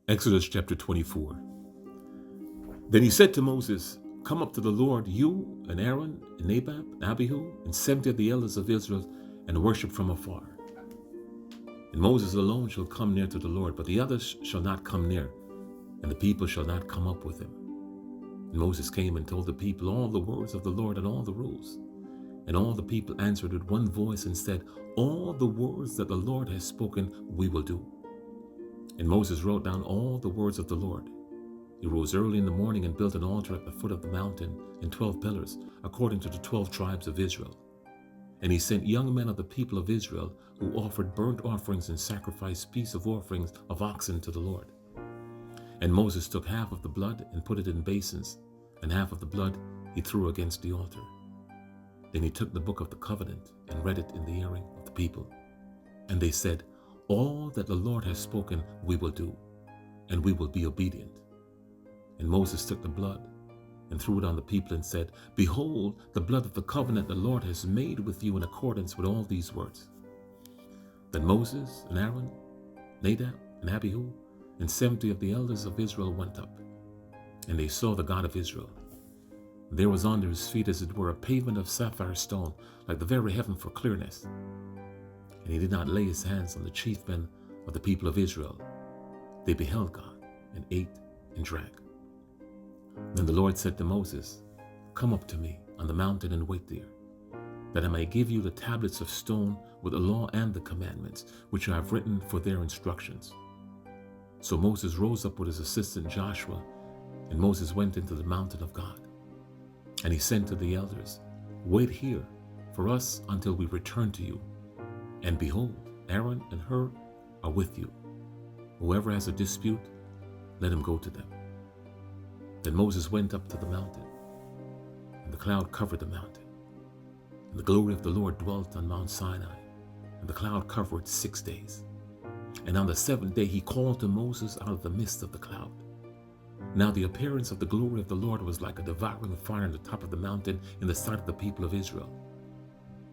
Exodus chapter 24. Then he said to Moses, "Come up to the Lord, you and Aaron and Nadab and Abihu and 70 of the elders of Israel, and worship from afar. And Moses alone shall come near to the Lord, but the others shall not come near, and the people shall not come up with him." And Moses came and told the people all the words of the Lord and all the rules. And all the people answered with one voice and said, "All the words that the Lord has spoken, we will do." And Moses wrote down all the words of the Lord. He rose early in the morning and built an altar at the foot of the mountain and 12 pillars, according to the 12 tribes of Israel. And he sent young men of the people of Israel, who offered burnt offerings and sacrificed peace of offerings of oxen to the Lord. And Moses took half of the blood and put it in basins, and half of the blood he threw against the altar. Then he took the book of the covenant and read it in the hearing of the people. And they said, "All that the Lord has spoken we will do, and we will be obedient." And Moses took the blood and threw it on the people and said, "Behold, the blood of the covenant the Lord has made with you in accordance with all these words." Then Moses and Aaron, Nadab and Abihu, and 70 of the elders of Israel went up, and they saw the God of Israel. There was under his feet as it were a pavement of sapphire stone, like the very heaven for clearness. And he did not lay his hands on the chief men of the people of Israel. They beheld God and ate and drank. Then the Lord said to Moses, "Come up to me on the mountain and wait there, that I may give you the tablets of stone with the law and the commandments, which I have written for their instructions." So Moses rose up with his assistant Joshua, and Moses went into the mountain of God. And he said to the elders, "Wait here for us until we return to you. And behold, Aaron and Hur are with you. Whoever has a dispute, let him go to them." Then Moses went up to the mountain, and the cloud covered the mountain. And the glory of the Lord dwelt on Mount Sinai, and the cloud covered 6 days. And on the 7th day he called to Moses out of the midst of the cloud. Now the appearance of the glory of the Lord was like a devouring fire on the top of the mountain in the sight of the people of Israel.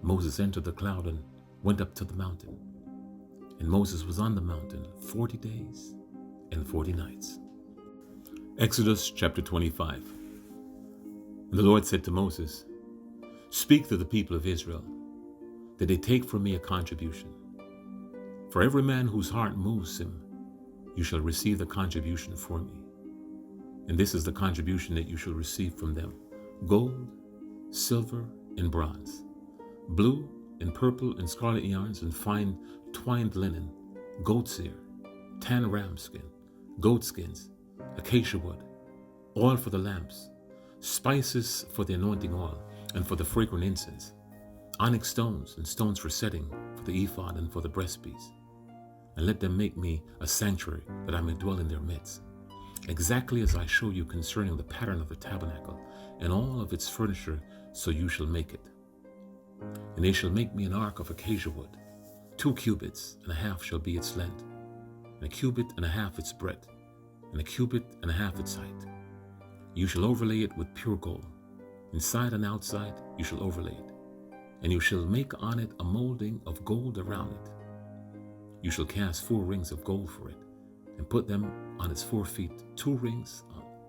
Moses entered the cloud and went up to the mountain. And Moses was on the mountain 40 days and 40 nights. Exodus chapter 25. And the Lord said to Moses, "Speak to the people of Israel, that they take from me a contribution. For every man whose heart moves him, you shall receive the contribution for me. And this is the contribution that you shall receive from them: gold, silver, and bronze, blue and purple and scarlet yarns, and fine twined linen, goat's ear, tan ram skin, goat skins, acacia wood, oil for the lamps, spices for the anointing oil, and for the fragrant incense, onyx stones and stones for setting, for the ephod and for the breastpiece. And let them make me a sanctuary, that I may dwell in their midst, exactly as I show you concerning the pattern of the tabernacle and all of its furniture, so you shall make it. And they shall make me an ark of acacia wood. 2 cubits and a half shall be its length, and a cubit and a half its breadth, and a cubit and a half its height. You shall overlay it with pure gold. Inside and outside you shall overlay it, and you shall make on it a molding of gold around it. You shall cast 4 rings of gold for it, and put them on its 4 feet, 2 rings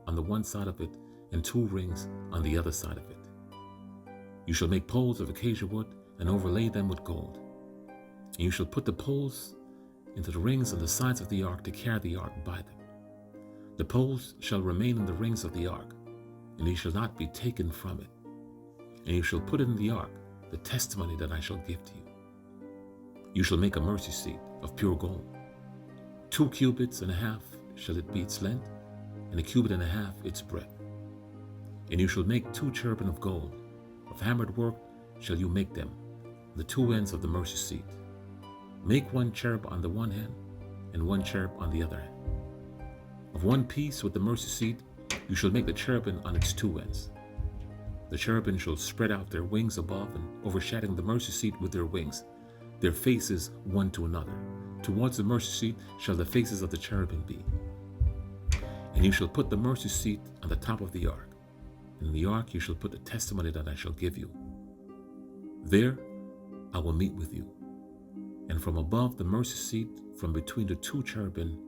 on the one side of it, and 2 rings on the other side of it. You shall make poles of acacia wood, and overlay them with gold. And you shall put the poles into the rings on the sides of the ark to carry the ark by them. The poles shall remain in the rings of the ark, and they shall not be taken from it. And you shall put in the ark the testimony that I shall give to you. You shall make a mercy seat of pure gold. 2 cubits and a half shall it be its length, and a cubit and a half its breadth. And you shall make 2 cherubim of gold. Of hammered work shall you make them, the 2 ends of the mercy seat. Make 1 cherub on the one hand, and 1 cherub on the other hand. Of one piece with the mercy seat you shall make the cherubim on its 2 ends. The cherubim shall spread out their wings above, and overshadowing the mercy seat with their wings, their faces one to another. Towards the mercy seat shall the faces of the cherubim be. And you shall put the mercy seat on the top of the ark. And in the ark you shall put the testimony that I shall give you. There I will meet with you. And from above the mercy seat, from between the 2 cherubim,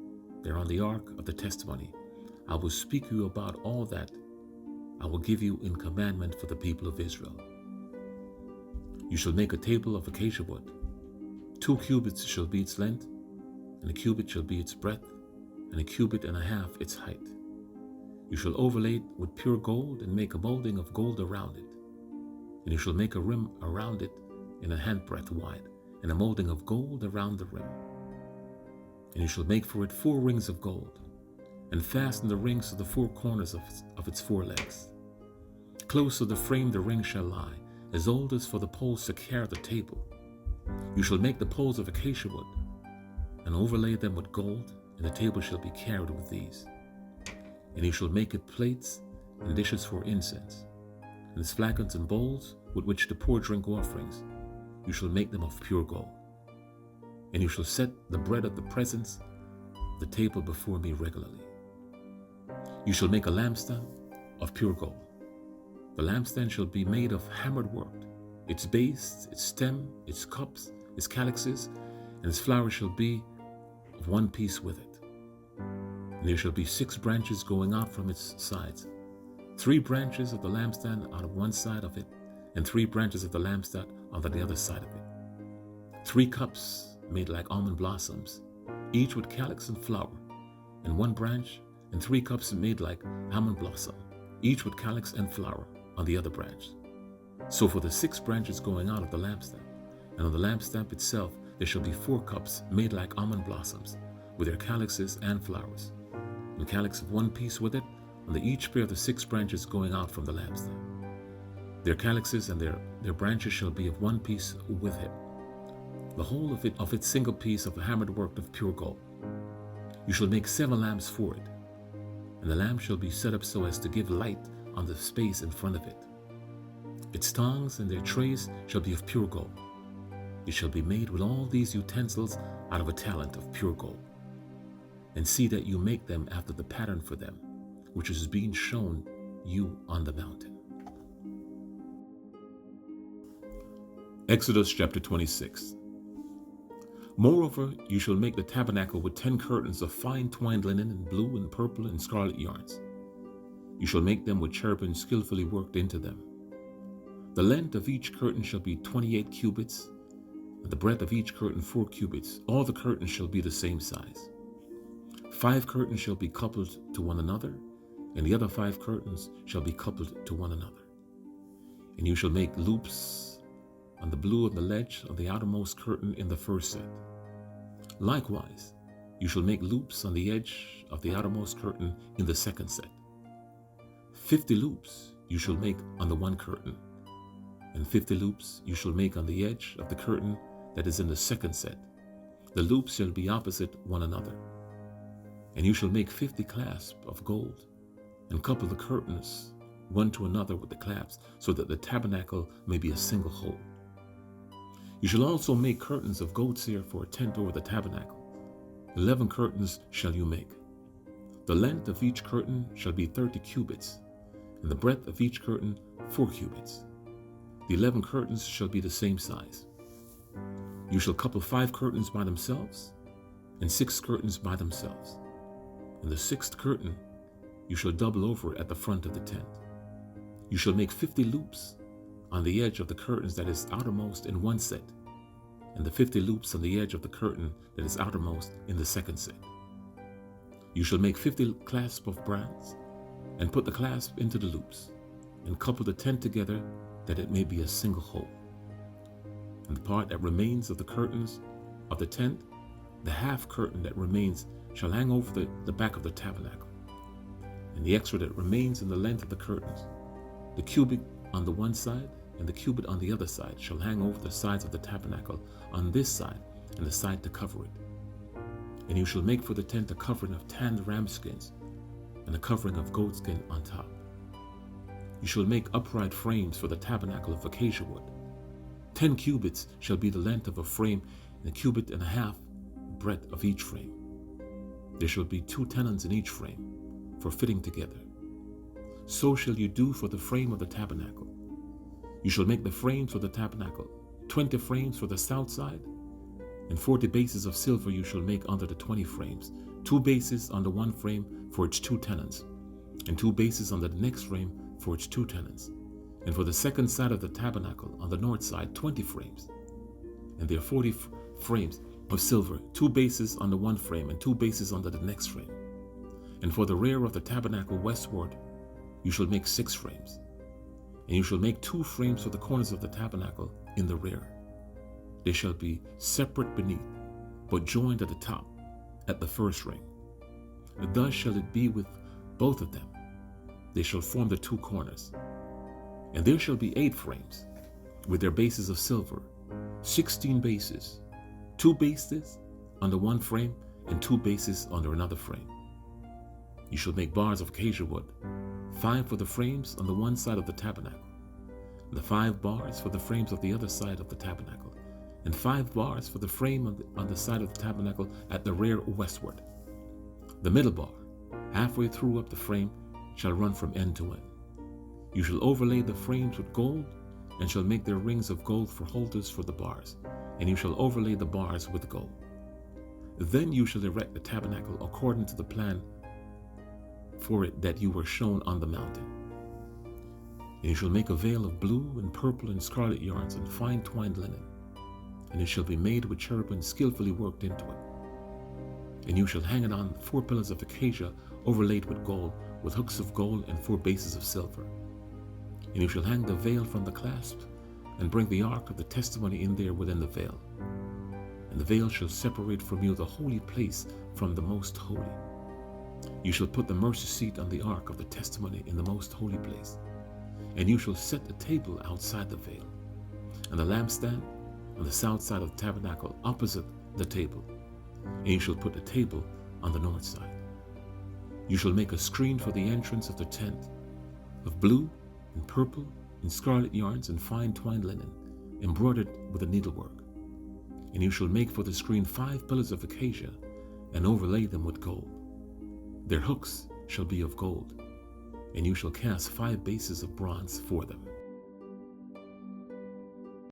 They're on the ark of the testimony. I will speak to you about all that I will give you in commandment for the people of Israel. You shall make a table of acacia wood. 2 cubits shall be its length, and a cubit shall be its breadth, and a cubit and a half its height. You shall overlay it with pure gold and make a molding of gold around it. And you shall make a rim around it in a handbreadth wide, and a molding of gold around the rim. And you shall make for it 4 rings of gold, and fasten the rings to the 4 corners of its 4 legs. Close to the frame the ring shall lie, as old as for the poles to carry the table. You shall make the poles of acacia wood, and overlay them with gold, and the table shall be carried with these. And you shall make it plates and dishes for incense, and its flagons and bowls with which to pour drink offerings. You shall make them of pure gold. And you shall set the bread of the presence of the table before me regularly. You shall make a lampstand of pure gold. The lampstand shall be made of hammered work. Its base, its stem, its cups, its calyxes, and its flower shall be of one piece with it. And there shall be 6 branches going out from its sides. 3 branches of the lampstand out of one side of it, and 3 branches of the lampstand on the other side of it. 3 cups made like almond blossoms, each with calyx and flower, and 1 branch, and 3 cups made like almond blossom, each with calyx and flower on the other branch. So for the 6 branches going out of the lampstand, and on the lampstand itself there shall be 4 cups made like almond blossoms, with their calyxes and flowers, and calyx of one piece with it on each pair of the 6 branches going out from the lampstand. Their calyxes and their branches shall be of one piece with it, the whole of it of its single piece of hammered work of pure gold. You shall make 7 lamps for it, and the lamp shall be set up so as to give light on the space in front of it. Its tongs and their trays shall be of pure gold. It shall be made with all these utensils out of a talent of pure gold. And see that you make them after the pattern for them, which is being shown you on the mountain. Exodus chapter 26. Moreover, you shall make the tabernacle with 10 curtains of fine twined linen and blue and purple and scarlet yarns. You shall make them with cherubim skillfully worked into them. The length of each curtain shall be 28 cubits, and the breadth of each curtain 4 cubits. All the curtains shall be the same size. 5 curtains shall be coupled to one another, and the other 5 curtains shall be coupled to one another. And you shall make loops on the blue of the ledge of the outermost curtain in the first set. Likewise, you shall make loops on the edge of the outermost curtain in the second set. 50 loops you shall make on the one curtain, and 50 loops you shall make on the edge of the curtain that is in the second set. The loops shall be opposite one another. And you shall make 50 clasps of gold, and couple the curtains one to another with the clasps, so that the tabernacle may be a single whole. You shall also make curtains of goat's hair for a tent over the tabernacle. 11 curtains shall you make. The length of each curtain shall be 30 cubits, and the breadth of each curtain 4 cubits. The 11 curtains shall be the same size. You shall couple 5 curtains by themselves, and 6 curtains by themselves. And the 6th curtain you shall double over at the front of the tent. You shall make 50 loops on the edge of the curtains that is outermost in one set, and the 50 loops on the edge of the curtain that is outermost in the second set. You shall make 50 clasps of bronze, and put the clasp into the loops, and couple the tent together that it may be a single whole. And the part that remains of the curtains of the tent, the half curtain that remains, shall hang over the back of the tabernacle. And the extra that remains in the length of the curtains, the cubit on the one side and the cubit on the other side, shall hang over the sides of the tabernacle on this side and the side to cover it. And you shall make for the tent a covering of tanned ram skins and a covering of goat skin on top. You shall make upright frames for the tabernacle of acacia wood. 10 cubits shall be the length of a frame, and a cubit and a half breadth of each frame. There shall be 2 tenons in each frame for fitting together. So shall you do for the frame of the tabernacle. You shall make the frames for the tabernacle, 20 frames for the south side, and 40 bases of silver you shall make under the 20 frames, 2 bases on the one frame for its 2 tenons, and 2 bases on the next frame for its 2 tenons. And for the second side of the tabernacle on the north side, 20 frames. And there are 40 frames of silver, 2 bases on the one frame and 2 bases on the next frame. And for the rear of the tabernacle westward, you shall make 6 frames. And you shall make 2 frames for the corners of the tabernacle in the rear. They shall be separate beneath, but joined at the top, at the first ring. And thus shall it be with both of them. They shall form the 2 corners. And there shall be 8 frames, with their bases of silver, 16 bases, 2 bases under one frame, and 2 bases under another frame. You shall make bars of acacia wood, 5 for the frames on the one side of the tabernacle, and the 5 bars for the frames of the other side of the tabernacle, and 5 bars for the frame on the side of the tabernacle at the rear westward. The middle bar, halfway through up the frame, shall run from end to end. You shall overlay the frames with gold, and shall make their rings of gold for holders for the bars, and you shall overlay the bars with gold. Then you shall erect the tabernacle according to the plan for it that you were shown on the mountain. And you shall make a veil of blue and purple and scarlet yarns and fine twined linen, and it shall be made with cherubim skillfully worked into it. And you shall hang it on 4 pillars of acacia overlaid with gold, with hooks of gold and 4 bases of silver. And you shall hang the veil from the clasp, and bring the ark of the testimony in there within the veil. And the veil shall separate from you the holy place from the most holy. You shall put the mercy seat on the ark of the testimony in the most holy place. And you shall set the table outside the veil, and the lampstand on the south side of the tabernacle opposite the table. And you shall put the table on the north side. You shall make a screen for the entrance of the tent of blue and purple and scarlet yarns and fine twined linen, embroidered with a needlework. And you shall make for the screen 5 pillars of acacia, and overlay them with gold. Their hooks shall be of gold, and you shall cast 5 bases of bronze for them.